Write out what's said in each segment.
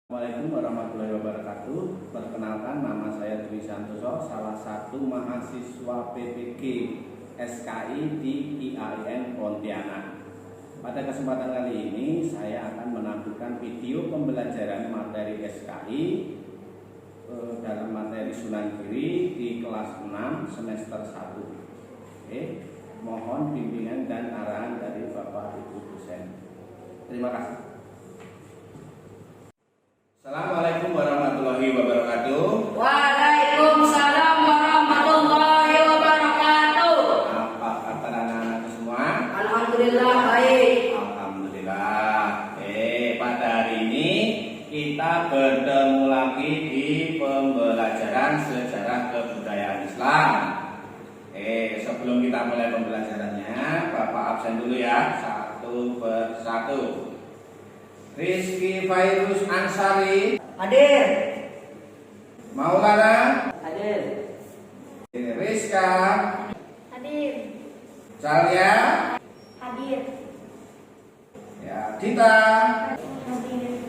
Assalamualaikum warahmatullahi wabarakatuh. Perkenalkan, nama saya Dwi Santoso, salah satu mahasiswa PPG SKI di IAIN Pontianak. Pada kesempatan kali ini saya akan menampilkan video pembelajaran materi SKI dalam materi Sunan Giri di kelas 6 semester 1. Mohon bimbingan dan arahan dari Bapak Ibu dosen. Terima kasih. Assalamualaikum warahmatullahi wabarakatuh. Waalaikumsalam warahmatullahi wabarakatuh. Apa kabar anak-anak semua? Alhamdulillah baik. Alhamdulillah. Pada hari ini kita bertemu lagi di pembelajaran sejarah kebudayaan Islam. Sebelum kita mulai pembelajarannya, Bapak absen dulu ya, satu persatu. Rizky Fairuz Ansari Hadir. Maulana Hadir. Rizka Hadir. Calia Hadir. ya, Dita. Hadir.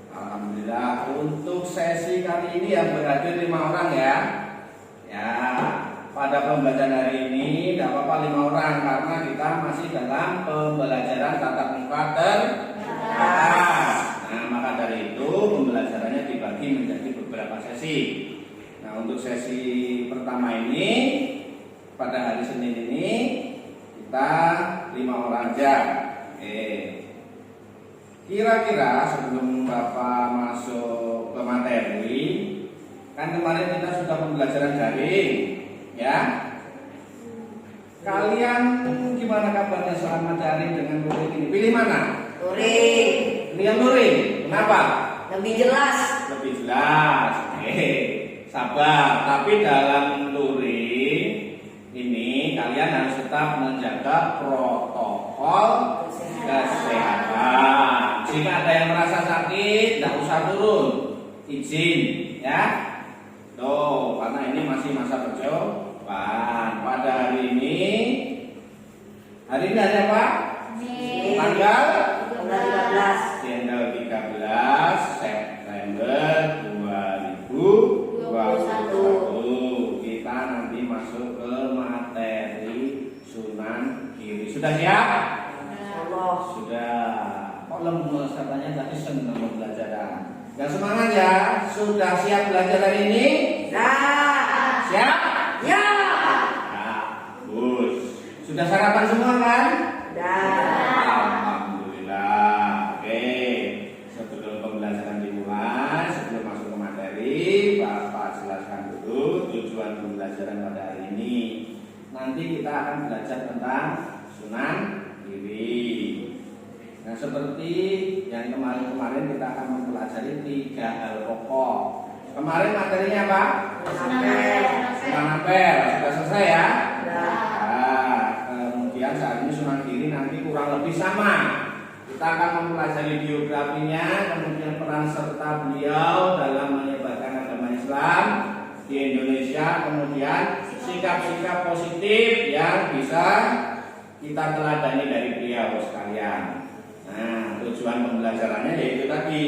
Alhamdulillah, untuk sesi kali ini yang berhadir 5 orang ya. Pada pembelajaran hari ini tidak apa-apa 5 orang karena kita masih dalam pembelajaran tatap muka terbatas. Nah, maka dari itu pembelajarannya dibagi menjadi beberapa sesi. Nah, untuk sesi pertama ini pada hari Senin ini kita 5 orang aja. Kira-kira sebelum Bapak masuk ke materi, kan kemarin kita sudah pembelajaran daring, ya. Kalian gimana kabarnya selama daring dengan luring ini? Pilih mana? Luring. Pilih yang luring. Kenapa? Lebih jelas. Lebih jelas. Sabar. Tapi dalam luring ini kalian harus tetap menjaga protokol kesehatan. Jika ada yang merasa sakit, tidak usah turun, izin, ya. Tuh, karena ini masih masa percobaan. Pada hari ini hari apa? Tanggal 15. Tanggal 13 September 2021. Kita nanti masuk ke materi Sunan Giri. Sudah siap? Allah. Sudah. Kok lemes katanya tadi senang pembelajaran. Gak semangat ya? Sudah siap belajar hari ini? Nah. Siap? Ya. Bagus. Sudah sarapan semua kan? Dah. Alhamdulillah. Oke. Sebelum pembelajaran dimulai, sebelum masuk ke materi, Bapak jelaskan dulu tujuan pembelajaran pada hari ini. Nanti kita akan belajar tentang Sunan Giri. Nah, seperti yang kemarin kita akan mempelajari 3 hal pokok. Kemarin materinya apa? Sunan Ampel. Sudah selesai ya? Nah, kemudian saat ini Sunan Giri nanti kurang lebih sama. Kita akan mempelajari biografinya, kemudian peran serta beliau dalam menyebarkan agama Islam di Indonesia, kemudian sikap-sikap positif yang bisa kita teladani dari beliau sekalian. Nah, tujuan pembelajarannya yaitu tadi,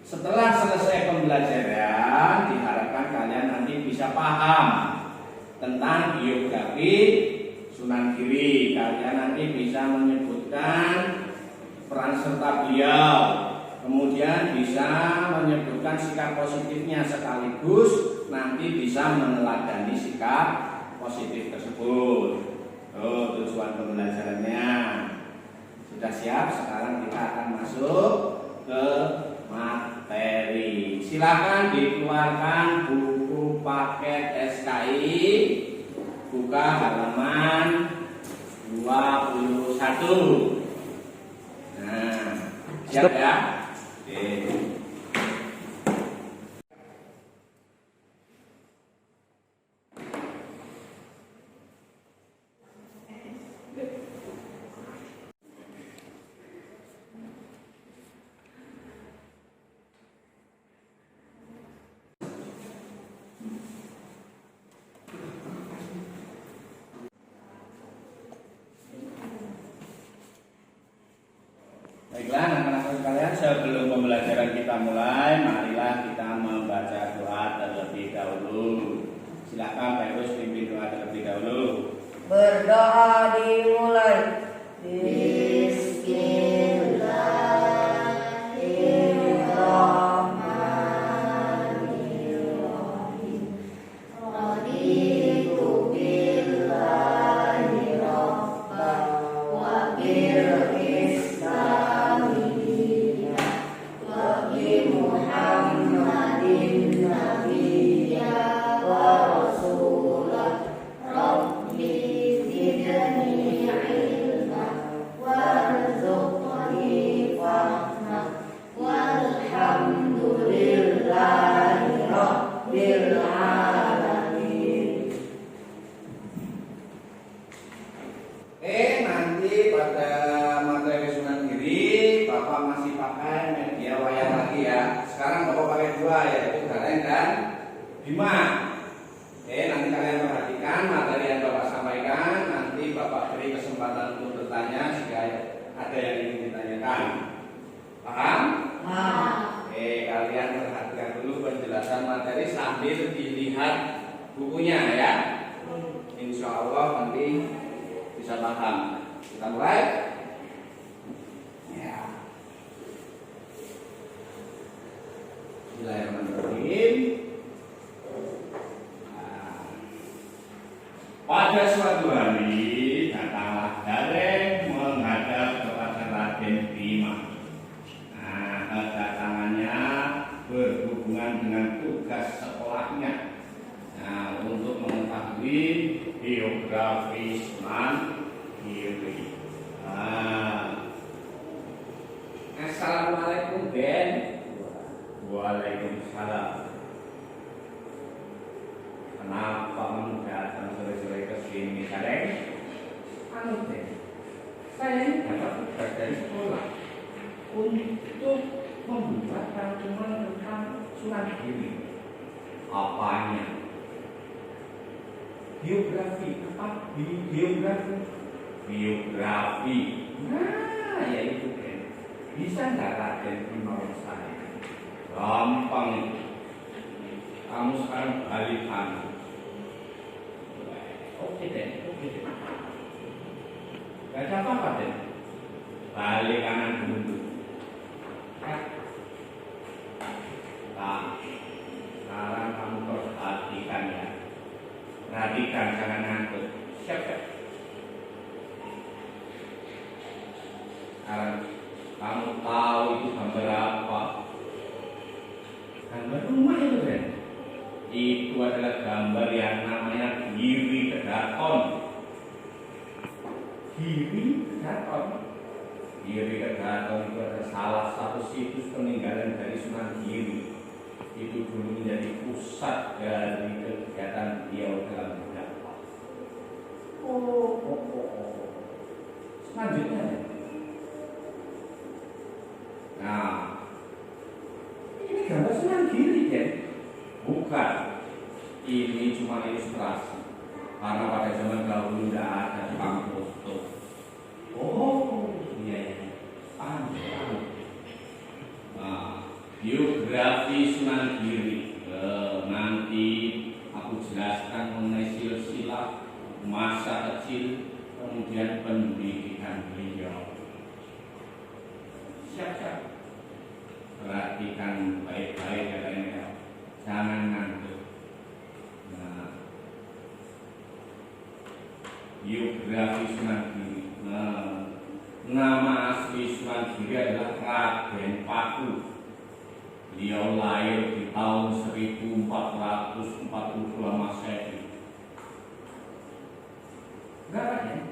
setelah selesai pembelajaran diharapkan kalian nanti bisa paham tentang biografi Sunan Giri. Kalian nanti bisa menyebutkan peran serta beliau, kemudian bisa menyebutkan sikap positifnya, sekaligus nanti bisa meneladani sikap positif tersebut. Tujuan pembelajarannya sudah siap. Sekarang kita akan masuk ke materi. Silakan dikeluarkan buku paket SKI, buka halaman 21. Nah, siap ya? Oke. Baiklah, anak-anak sekalian, sebelum pembelajaran kita mulai, marilah kita membaca doa terlebih dahulu. Silakan Pak Irus pimpin doa terlebih dahulu. Berdoa dimulai. Bismillahirrahmanirrahim. Raditu billahi rabban wa bil islami dinan wa bi Muhammadin nabiyya wa rasulah. Rabbi zidni ilma warzuqni fahma walhamdulillahi rabbil alamin. Nanti pada materi sunan giri Bapak masih pakai media wayang lagi ya. Sekarang Bapak pakai dua, yaitu Gareng dan Bima. Nanti kalian perhatikan materi yang Bapak sampaikan. Nanti Bapak beri kesempatan untuk bertanya jika ada yang ingin ditanyakan. Paham? Kalian perhatikan dulu penjelasan materi sambil dilihat bukunya ya. Insya Allah nanti bisa paham. Kita mulai. Ya. Bismillahirrahmanirrahim. Pada suatu hari datanglah Gareng menghadap kepada Raden Bima. Kedatangannya berhubungan dengan tugas sekolahnya. Untuk mengetahui biografi Sunan Giri. Assalamualaikum Ben. Waalaikumsalam. Kenapa kamu datang sore-sore ke sini, Gareng? Ben, saya ini dapat tugas dari sekolah untuk membuat rangkuman tentang Sunan Giri. Apanya? Biografi. Apa? Biografi. Ya itu kan. Bisa nggak Raden menolong saya? Gampang. Kamu sekarang balik kanan. Oke deh. Gak ada apa-apa deh. Balik kanan dulu. Sekarang kamu perhatikan ya. Perhatikan, jangan ngantuk. Siap. Sekarang kamu tahu itu gambar apa? Gambar rumah itu kan? Itu adalah gambar yang namanya Giri Kedaton. Giri Kedaton itu adalah salah satu situs peninggalan dari Sunan Giri. Itu dulu menjadi pusat dari kegiatan beliau dalam berdakwah. Selanjutnya, ini gambar Sunan Giri kan? Bukan. Ini cuma ilustrasi. Karena pada zaman dahulu tidak ada tukang foto. Iya. Paham. Biografi Sunan Giri. Nanti aku jelaskan mengenai silsilah masa kecil, kemudian pendidikan beliau. Siap. Perhatikan baik-baik katanya. Jangan ngantuk. Biografi Sunan Giri. Nama asli Sunan Giri adalah Raden Paku. Beliau lahir di tahun 1442 Masehi. Berapa ya?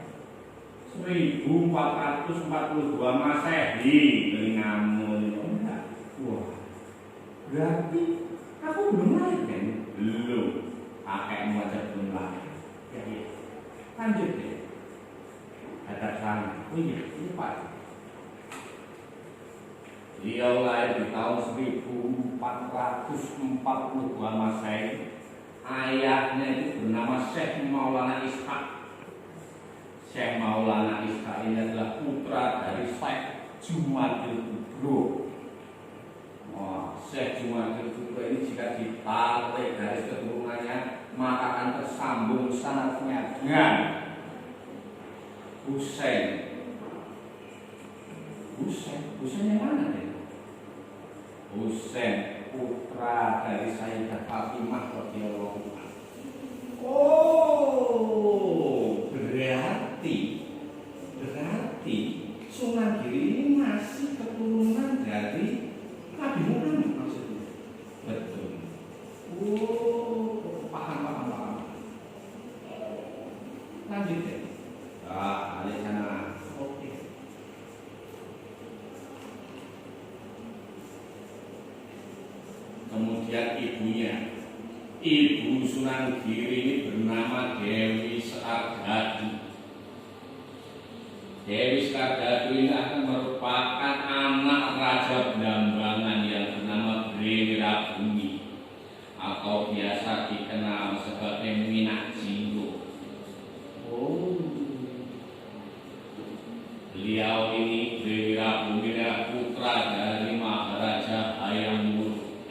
1442 Masehi. Telingamu enggak? Wah. Berarti aku belum lahir kan? Belum. Kakekmu aja belum lahir. Ya. Lanjut ya. Hadap sana. Ini Pak. Beliau lahir di tahun 1442 Masehi. Ayahnya itu bernama Syekh Maulana Ishaq. Syekh Maulana Ishaq ini adalah putra dari Syekh Jumadil Kubro. Oh, Syekh Jumadil Kubro ini jika ditarik garis keturunannya maka akan tersambung sanadnya dengan Husain. Husain yang mana deh? Husain putra dari Sayyidah Fatimah radhiyallahu anha. Oh, berarti Sunan Giri ini masih keturunan dari Nabi Muhammad maksudnya. Betul. Oh, paham. Lanjut ya. Balik sana. Oke. Kemudian ibu Sunan Giri ini bernama Dewi Sekardadi. Dewi Sekardadi ini akan merupakan anak Raja Blambangan yang bernama Brimirabumi atau biasa dikenal sebagai Minak Jinggo. Oh, beliau ini Brimirabumi adalah putra dari Maharaja Hayam Wuruk.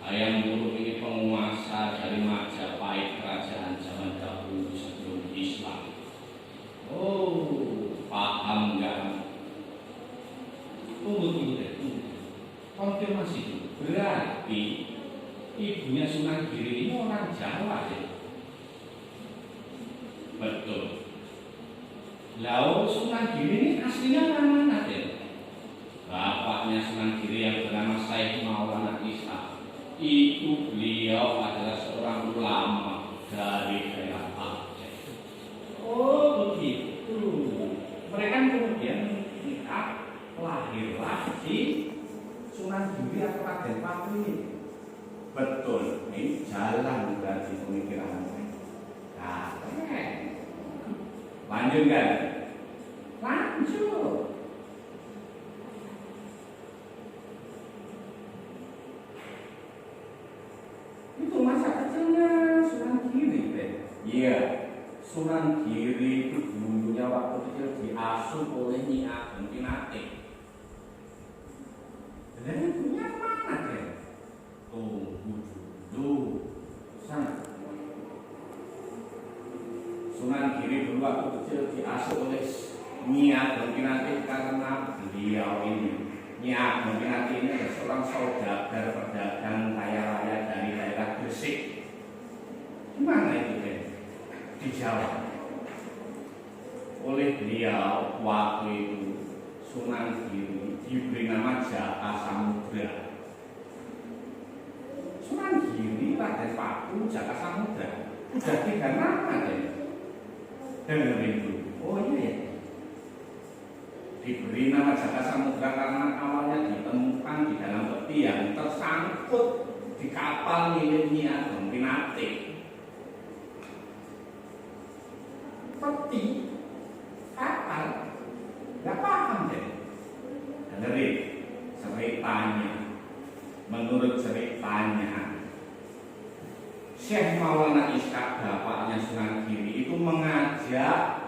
Hayam Wuruk ini penguasa dari Majapahit, kerajaan zaman dahulu sebelum Islam. Oh, paham nggak? Tunggu deh. Konfirmasi dulu. Berarti ibunya Sunan Giri ini orang Jawa ya? Betul. Lalu Sunan Giri ini aslinya orang mana deh? Bapaknya Sunan Giri yang bernama Syekh Maulana Isa. Itu beliau adalah seorang ulama dari daerah Aceh. Oh begitu. Mereka kemudian nikah, lahirlah di Sunan Giri atau Raden Paku ini. Betul, ini jalan dari pemikiran mereka. Lanjut kan? Lanjut. Itu masa kecilnya Sunan Giri, Iya. Sunan Giri itu dulunya waktu kecil diasuh oleh Nyi Ageng Pinate. Dan ibunya mana deh? Tunggu dulu. Sana. Sunan Giri dulu waktu kecil diasuh oleh Nyi Ageng Pinate karena beliau ini. Nyi Ageng Pinate ini adalah seorang saudagar pedagang kaya raya dari daerah Gresik. Di mana itu deh? Di Jawa. Oleh beliau waktu itu Sunan Giri diberi nama Jaka Samudra. Sunan Giri, Raden Paku, Jaka Samudra. Udah 3 nama deh. Dengerin dulu. Oh iya ya. Diberi nama Jaka Samudra karena awalnya ditemukan di dalam peti yang tersangkut di kapal milik Nyi Ageng Pinate. Peti kapal, nggak paham deh. Dengerin ceritanya. Menurut ceritanya, Syekh Maulana Ishaq, bapaknya Sunan Giri, itu mengajak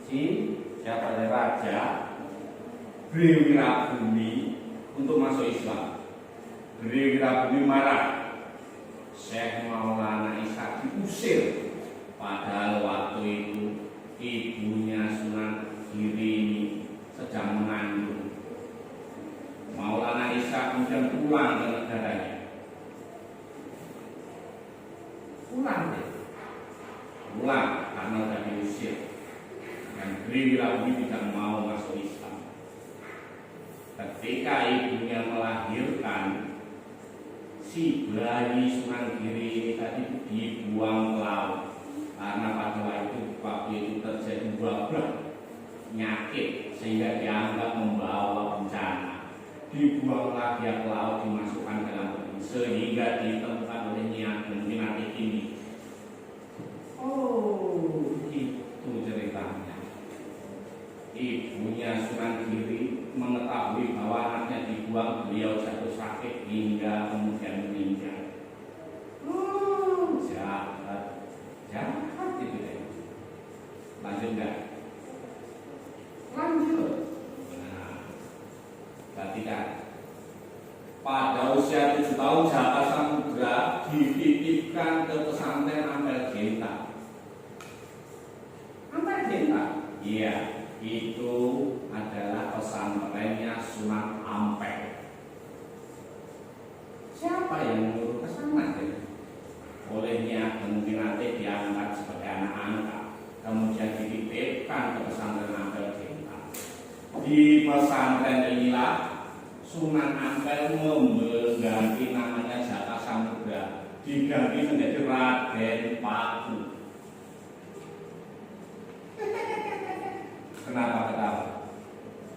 siapa raja Brimirabumi untuk masuk Islam. Brimirabumi marah. Syekh Maulana Ishaq diusir. Padahal waktu itu ibunya Sunan Giri ini sedang mengandung. Maulana Ishaq kemudian pulang ke negaranya. Pulang karena sudah diusir. Dan Brimirabumi tidak mau masuk Islam. Ketika ibunya melahirkan, si bayi Sunan Giri ini tadi dibuang ke laut. Karena pada waktu itu terjadi wabah penyakit sehingga dianggap membawa bencana. Dibuang lagi ke laut, dimasukkan ke dalam peti sehingga ditemukan oleh Nyi Ageng Pinate ini. Oh, itu ceritanya. Ibunya Sunan Giri mengetahui bahwa anaknya dibuang, beliau jatuh sakit hingga kemudian meninggal. Oh, jahat itu deh. Lanjut enggak? Lanjut. Nah, perhatikan. usia 7 tahun Jaka Samudra dititipkan ke pesantren Ampel Genta. Ampel Genta? Iya, itu adalah pesantrennya Sunan Ampel. Siapa yang menyuruh ke sana? Olehnya kemungkinan diangkat sebagai anak angkat, kemudian dititipkan ke pesantren Ampel Genta. Di pesantren inilah Sunan Ampel mengganti namanya Jaka Samudra, diganti menjadi Raden Paku. Kenapa ketawa?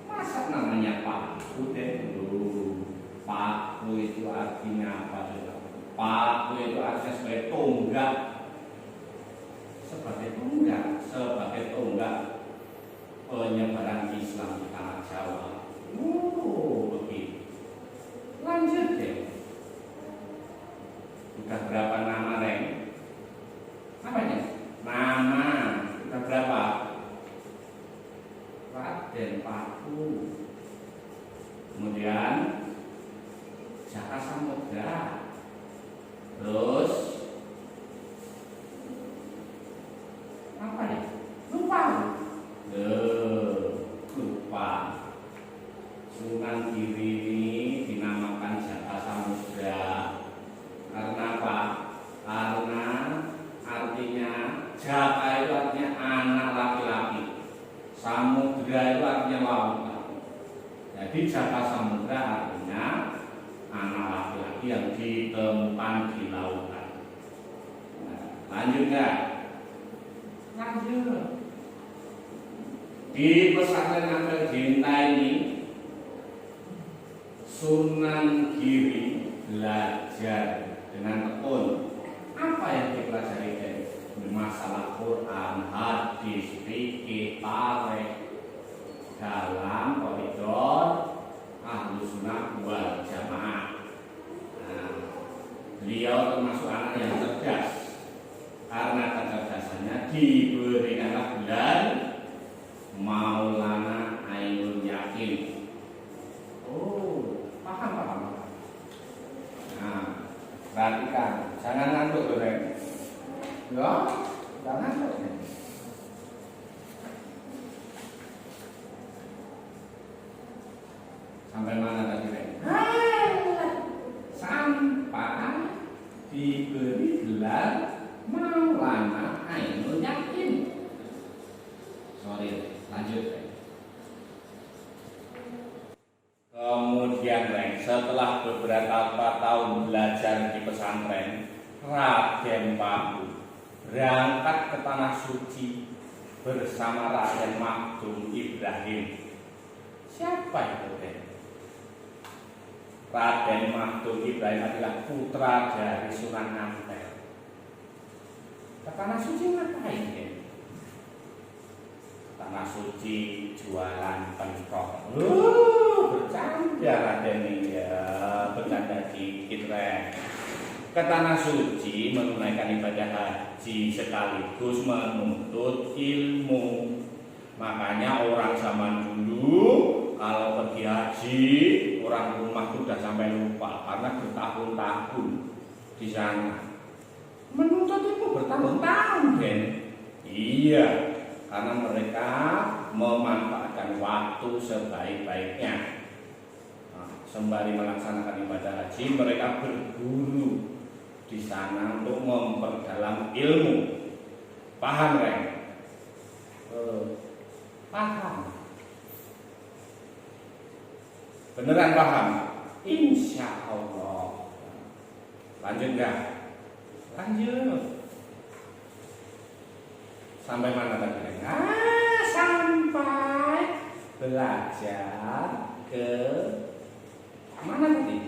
Masa namanya Paku dulu? Paku itu artinya apa? Paku itu artinya sebagai tonggak. Sebagai tonggak penyebaran Islam di tanah Jawa. Begitu. Lanjut deh. Sudah berapa nama, Reng? Apanya? Nama sudah berapa? Raden Paku. Kemudian Jaka Samudra. Terus apa ya? Lupa. Sunan Giri ini dinamakan Jaka Samudra karena apa? Karena artinya Jaka itu artinya anak laki-laki, Samudra itu artinya lautan. Jadi Jaka Samudra artinya anak laki-laki yang ditemukan di lautan. Nah, lanjut nggak? Lanjut. Di pesantren Ampel Genta ini Sunan Giri belajar dengan tekun. Apa yang dipelajari? Masalah Quran, hadis, fikih, tarikh dalam koridor Ahlus Sunnah wal Jamaah. Nah, beliau termasuk anak yang cerdas. Karena kecerdasannya diberikanlah gelar Maulana Ainul Yakin. Paham. Nah, perhatikan, jangan ngantuk, Reng. Ya, jangan ngantuk. Sampai mana tadi, Reng? Sampai diberi gelar Maulana Ainul Yakin. Sorry, lanjut, Reng. Kemudian, Reng, setelah beberapa tahun belajar di pesantren, Raden Paku berangkat ke Tanah Suci bersama Raden Maktum Ibrahim. Siapa itu, Reng? Raden Maktum Ibrahim adalah putra dari Sunan Ampel. Ke Tanah Suci ngapain, Reng? Tanah Suci jualan pentol. Bercanda Raden ini ya, bercanda dikit, Reng. Ke Tanah Suci menunaikan ibadah haji sekaligus menuntut ilmu. Makanya orang zaman dulu kalau pergi haji, orang rumah sudah sampai lupa karena bertahun-tahun di sana. Menuntut ilmu bertahun-tahun, kan? Iya. Karena mereka memanfaatkan waktu sebaik-baiknya. Nah, sembari melaksanakan ibadah haji, mereka berguru di sana untuk memperdalam ilmu. Paham, Reng? Paham. Beneran paham? Insya Allah. Lanjut nggak? Lanjut. Sampai mana tadi? Sampai belajar ke mana tadi?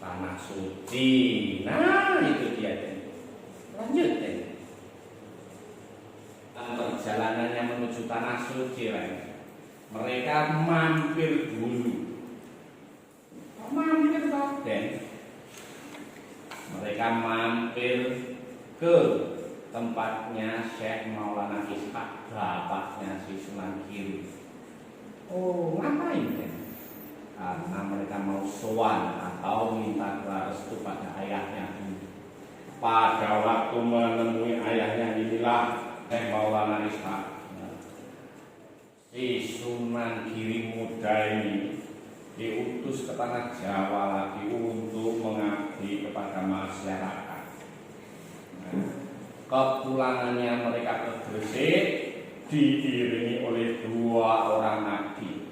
Tanah Suci. Nah, itu dia. Lanjut deh. Perjalanannya menuju Tanah Suci, mereka mampir dulu. Mampir Raden. Mereka mampir ke tempatnya Syekh Maulana Ishaq, bapaknya si Sunan Giri. Oh, ngapain kan? karena mereka mau sowan atau minta restu pada ayahnya. Pada waktu menemui ayahnya inilah Maulana Ishaq, si Sunan Giri muda ini diutus ke tanah Jawa lagi untuk mengabdi kepada masyarakat. Kepulangannya mereka ke Gresik diiringi oleh 2 orang nabi,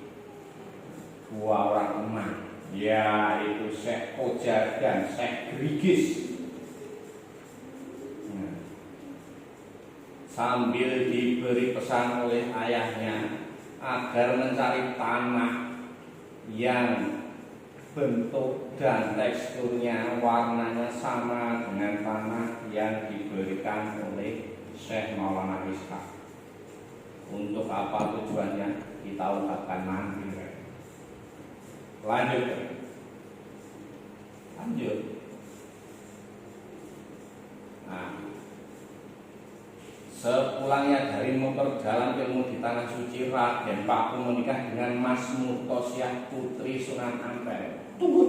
2 orang imam, yaitu Syekh Koja dan Syekh Grigis. Sambil diberi pesan oleh ayahnya agar mencari tanah yang bentuk dan teksturnya, warnanya sama dengan tanah yang diberikan oleh Syekh Maulana Ishaq. Untuk apa tujuannya kita ungkapkan nanti. Lanjut. Nah, sepulangnya dari memperjalan ilmu di tanah suci, Raden Paku menikah dengan Mas Murtosiah putri Sunan Ampel. Tunggu.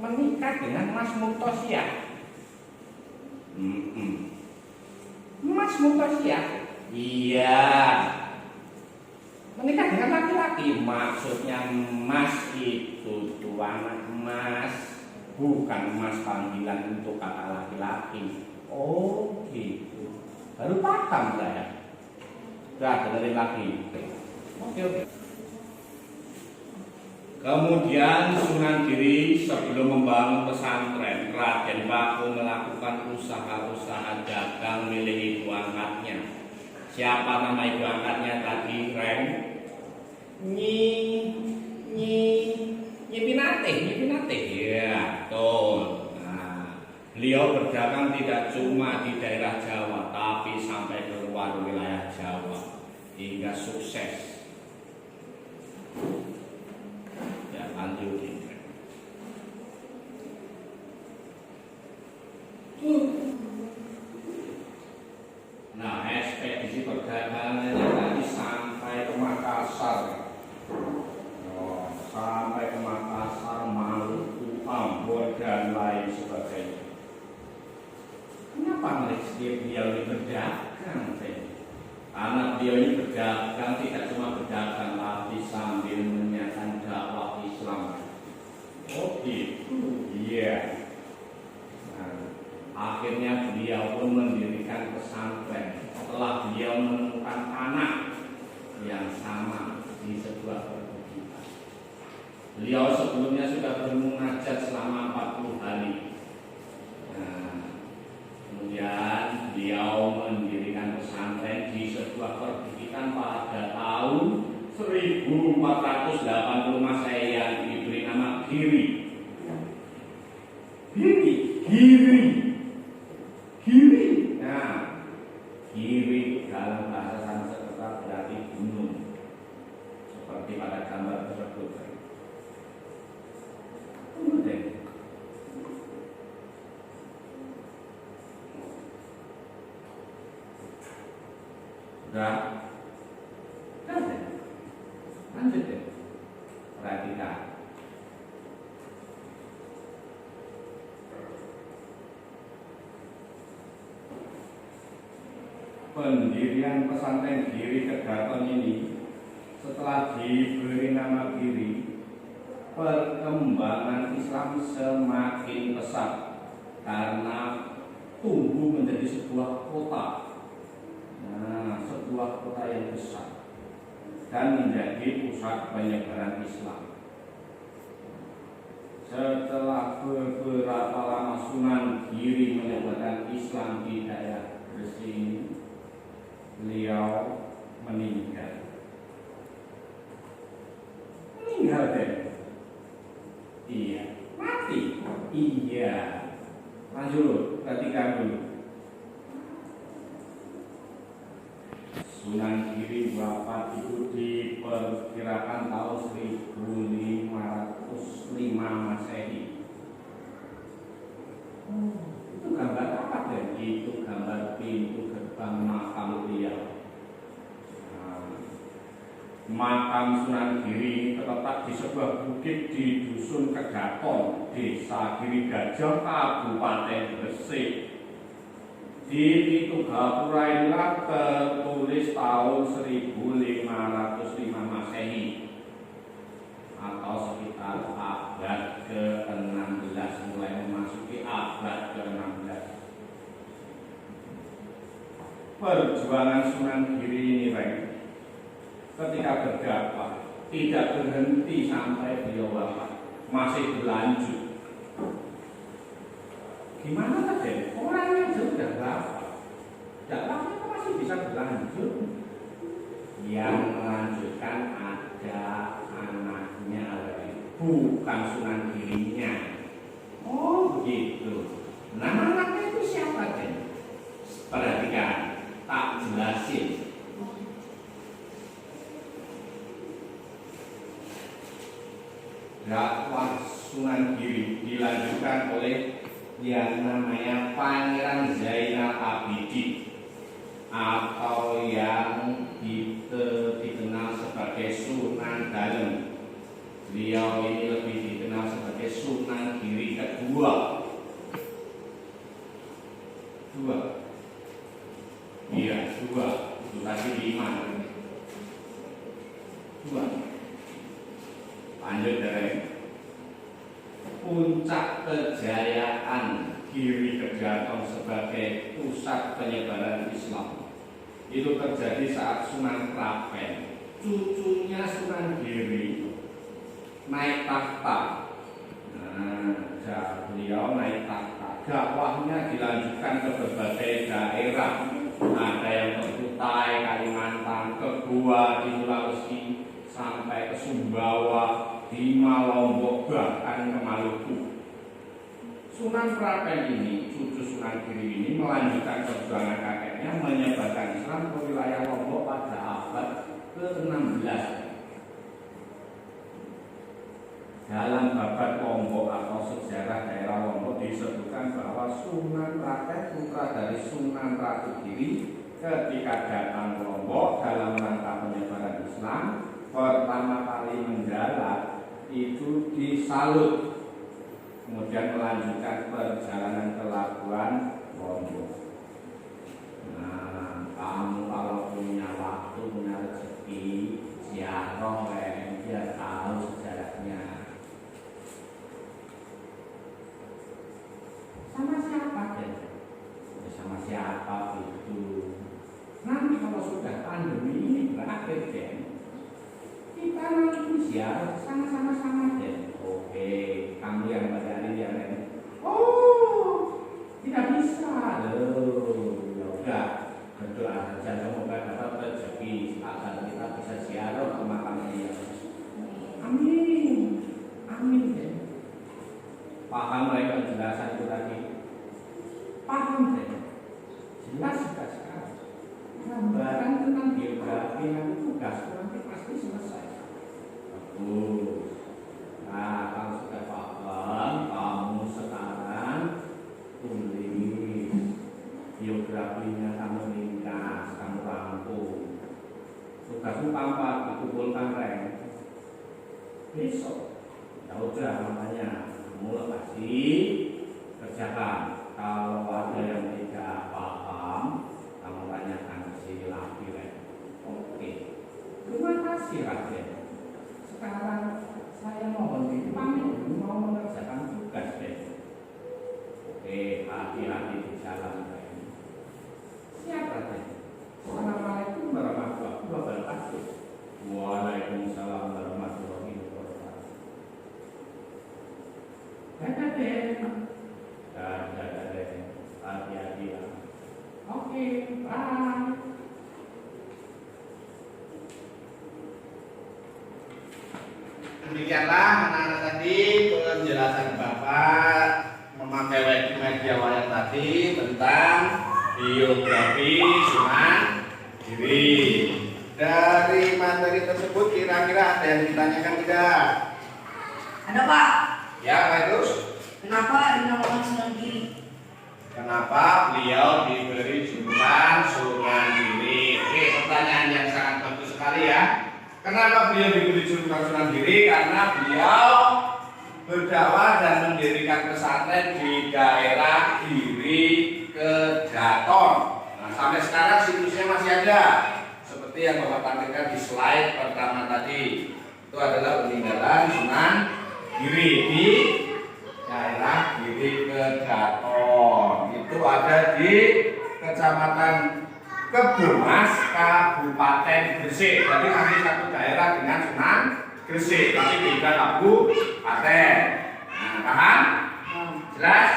Menikah dengan Mas Murtosiah. Mas Murtosiah? Iya. Menikah dengan laki-laki. Maksudnya Mas itu anak Mas, bukan Mas panggilan untuk kata laki-laki. Oh gitu. Baru paham saya. Udah dengerin lagi. Oke. Kemudian Sunan Giri sebelum membangun pesantren, Raden Paku melakukan usaha-usaha dagang milik ibu angkatnya. Siapa nama ibu angkatnya tadi, Ren? Nyi Pinate. Ya, betul. Nah, beliau berdagang tidak cuma di daerah Jawa, tapi sampai ke luar wilayah Jawa hingga sukses. Lanjutin. Nah, ekspedisi perdagangannya tadi sampai ke Makassar. Sampai ke Makassar, Maluku, Ambon dan lain sebagainya. Kenapa beliau ini berdagang? Karena beliau ini berdagang tidak cuma berdagang, tapi sambil menyiarkan dakwah Islam. Oh gitu, iya. Nah, akhirnya beliau pun mendirikan pesantren setelah beliau menemukan tanah yang sama di sebuah perbukitan. Beliau sebelumnya sudah bermunajat selama 40 hari. Nah, kemudian beliau mendirikan pesantren di sebuah perbukitan pada tahun 1480 Masehi yang diberi nama Giri. Nah, Giri dalam bahasa Sanskerta berarti gunung, seperti pada gambar tersebut. Sudah. Lanjut ya. Perhatikan. Pendirian pesantren Giri Kedaton ini setelah diberi nama Giri, perkembangan Islam semakin pesat karena tumbuh menjadi sebuah kota. Nah, sebuah kota yang besar dan menjadi pusat penyebaran Islam. Setelah beberapa lama Sunan Giri menyebarkan Islam di daerah Gresik ini, beliau meninggal. Deh. Iya, mati. Iya. Lanjut, perhatikan dulu. Sunan Giri wafat itu diperkirakan tahun 1505 Masehi. Itu gambar apa deh? Itu gambar pintu gerbang makam beliau. Makam Sunan Giri terletak di sebuah bukit di Dusun Kedaton, Desa Giri Gajah, Kabupaten Gresik. Di Pitu Gapura inilah tertulis tahun 1505 Masehi atau sekitar abad ke-16, mulai memasuki abad ke-16. Perjuangan Sunan Giri ini ketika berdakwah tidak berhenti sampai beliau wafat, masih berlanjut. Gimana tadi? Orangnya sudah wafat, dakwahnya masih bisa berlanjut. Yang melanjutkan ada anaknya, bukan Sunan Girinya. Oh begitu. Nama anaknya itu siapa Den? Perhatikan, tak jelasin. Dakwah Sunan Giri dilanjutkan oleh yang namanya Pangeran Zainal Abidin atau yang dikenal sebagai Sunan Dalem. Beliau ini lebih dikenal sebagai Sunan Giri kedua. Iya, dua. Itu tadi 5. 2. Lanjut dari puncak kejayaan Giri Kedaton sebagai pusat penyebaran Islam itu terjadi saat Sunan Prapen, cucunya Sunan Giri, naik takhta. Beliau naik takhta. Dakwahnya dilanjutkan ke berbagai daerah. Ada yang ke Kutai, Kalimantan, ke Goa di Sulawesi, sampai ke Sumbawa, di Lombok, bahkan ke Maluku. Sunan Prapen ini, cucu Sunan Giri ini melanjutkan perjuangan kakeknya menyebarkan Islam ke wilayah Lombok pada abad ke-16. Dalam babat Lombok atau sejarah daerah Lombok disebutkan bahwa Sunan Prapen, putra dari Sunan Ratu Giri, ketika datang ke Lombok dalam rangka penyebaran Islam, pertama kali mendarat itu disalut, kemudian melanjutkan perjalanan ke Labuan Lombok. Nah, kamu kalau punya waktu, punya rezeki, ziarah biar tahu sejarahnya. Sama siapa deh? Sama siapa itu? Nanti kalau sudah pandemi ini berakhir deh, kita nanti ziarah sama-sama deh. Oke, kamu yang pada hari yang lain. Oh, tidak bisa loh. Ya udah, berdoa saja semoga dapat rezeki agar kita bisa ziarah ke makam dia. Amin, amin deh. Paham mereka penjelasan itu tadi? Paham deh. Jelas sekali. Gambaran tentang biografi nanti tugas nanti pasti selesai. Bagus. Nah, kalau sudah paham, kamu sekarang tulis biografinya, kamu ringkas, kamu rangkum. Tugasmu tampak dikumpulkan besok. Ya udah, makanya kamu kasih kerjakan. Kalau ada yang tidak paham, kamu tanyakan ke lagi. Oke. Terima kasih Raden. Sekarang saya mohon dipamit mau mengerjakan tugas deh. Oke, hati-hati di jalan. Siap Raden. Assalamualaikum warahmatullahi wabarakatuh. Waalaikumsalam warahmatullahi wabarakatuh. Dadah. Hati-hati ya. Oke, bye. Demikianlah anak-anak tadi penjelasan Bapak memakai media wayang tadi tentang biografi Sunan Giri. Dari materi tersebut kira-kira ada yang ditanyakan tidak? Ada Pak. Ya, Pak Terus. Kenapa dinamakan Sunan Giri? Kenapa beliau diberi julukan Sunan Giri? Oke, pertanyaan yang sangat bagus sekali ya. Kenapa beliau diberi julukan Sunan Giri? Karena beliau berdakwah dan mendirikan pesantren di daerah Giri Kedaton. Nah, sampai sekarang situsnya masih ada. Seperti yang Bapak tampilkan di slide pertama tadi. Itu adalah peninggalan Sunan Giri di daerah Giri Kedaton. Itu ada di Kecamatan Kebomas, Kabupaten Gresik. Jadi masih satu daerah dengan Sunan Gresik, tapi beda kabupaten. Nah, paham? Jelas?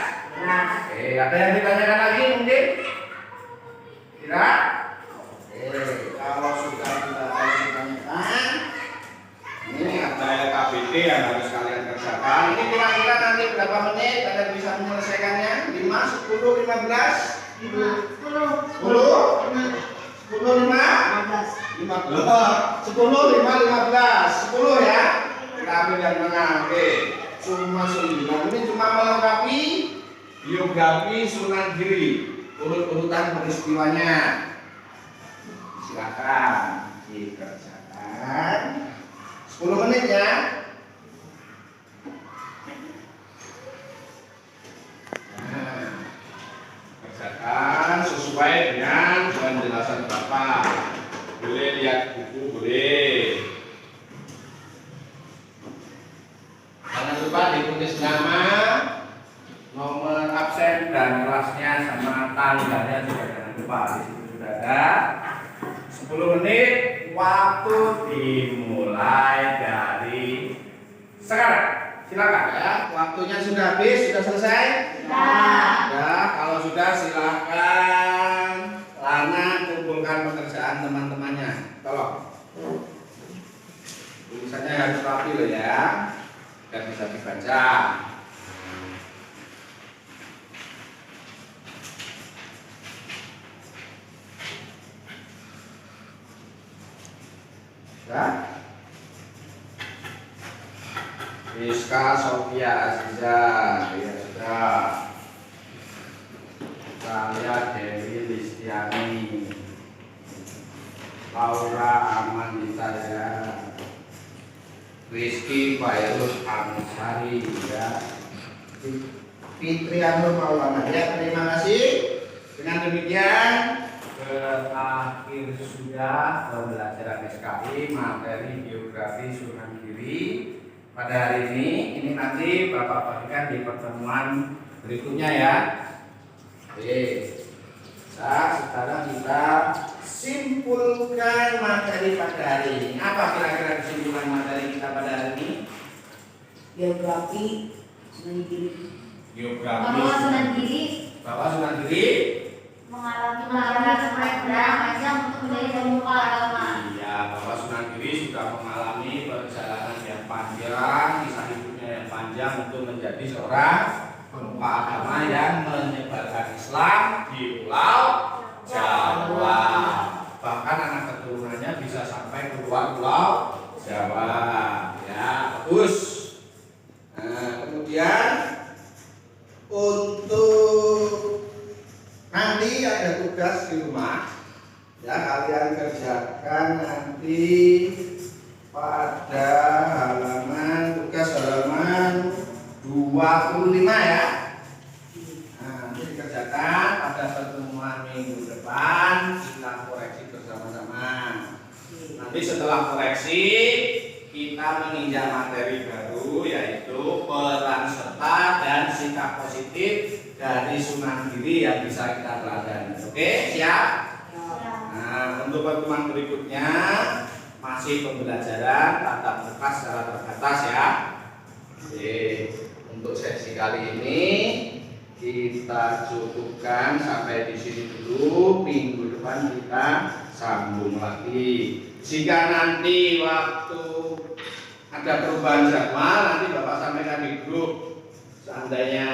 Ada yang ditanyakan lagi mungkin? Tidak? Kalau sudah tidak ada yang ditanyakan, ini ada LKBD yang harus kalian kerjakan. Ini kira-kira nanti berapa menit kalian bisa menyelesaikannya? 5, 10, 15? 10, 10 ya. Kita ambil yang tengah. Oke. Cuma 9. Ini cuma melengkapi biografi Sunan Giri. Urut-urutan peristiwanya. Silakan dikerjakan. 10 menit ya. Kerjakan sesuai dengan penjelasan Bapak. Boleh lihat buku, boleh. Jangan lupa ditulis nama, nomor absen dan kelasnya sama tanggalnya juga jangan lupa. Di situ sudah ada. 10 menit waktu dimulai dari sekarang. Silakan ya. Waktunya sudah habis, sudah selesai? Ya, kalau sudah silakan Lana kumpulkan pekerjaan teman-temannya. Tolong. Tulisannya harus rapi loh ya, biar bisa dibaca. Ya. Rizka Sofia Aziza, ya sudah. Saya Dewi Listiani, Laura Amandita ya, Rizky Fairuz Ansari ya, Fitri Anur Maulana ya. Terima kasih. Dengan demikian berakhir sudah pembelajaran SKI materi biografi Sunan Giri pada hari ini. Ini nanti Bapak bagikan di pertemuan berikutnya ya. Oke. Nah, sekarang kita simpulkan materi pada hari ini. Apa kira-kira kesimpulan materi kita pada hari ini? Biografi Sunan Giri. Biografi Bahwa Sunan Giri mengalami perjalanan panjang untuk menjadi pemuka agama. Iya, bahwa Sunan Giri sudah mengalami perjalanan yang panjang, kisah hidupnya yang panjang untuk menjadi seorang pemuka agama yang menyebarkan Islam di Pulau Jawa. Bahkan anak keturunannya bisa sampai ke luar Pulau Jawa. Ya, bagus. Nah, kemudian untuk nanti ada tugas di rumah. Ya, kalian kerjakan nanti pada tugas halaman 25 ya. Nah, nanti dikerjakan pada pertemuan minggu depan, kita koreksi bersama-sama. Nanti setelah koreksi kita menginjak materi baru, yaitu peran serta dan sikap positif dari Sunan Giri yang bisa kita teladani. Oke, siap? Nah, untuk pertemuan berikutnya masih pembelajaran tatap muka secara terbatas ya. Oke, untuk sesi kali ini kita cukupkan sampai di sini dulu. Minggu depan kita sambung lagi. Jika nanti waktu ada perubahan jadwal, nanti Bapak sampaikan di grup. Seandainya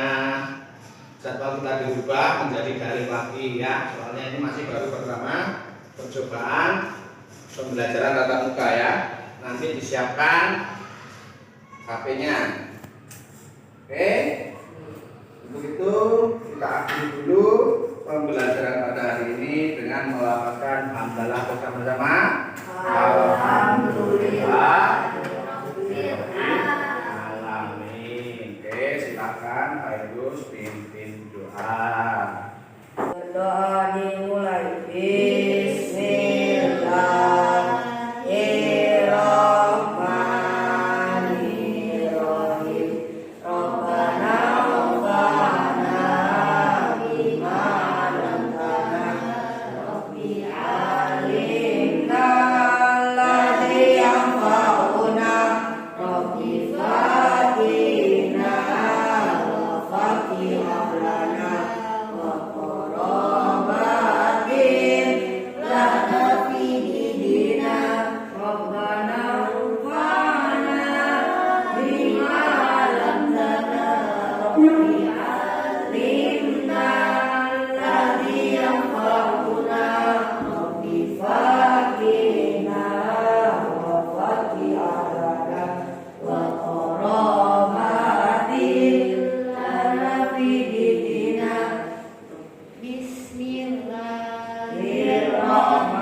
jadwal kita dirubah menjadi daring lagi ya. Soalnya ini masih baru pertama percobaan pembelajaran tatap muka ya. Nanti disiapkan HP-nya. Oke. Untuk itu kita akhiri dulu pembelajaran pada hari ini dengan melafazkan hamdalah bersama-sama. Alhamdulillah. Alamin. Oke, silakan Pak Idrus pimpin doa. Berdoa dimulai. Bismillahirrahmanirrahim. Rabbana anfa'na bima 'allamtana. Rabbi 'allimna alladzi yanfa'una. Rabbi fatina wa fatih lana wa qarabatin lana fi dinina. Rabbana anfa'na bima 'allamtana. Rabbi 'allimna alladzi yanfa'una. Rabbi fatina wa fatih lana wa qarabatin lana fi dinina. Bismillahirrahmanirrahim. Bismillahirrahmanirrahim.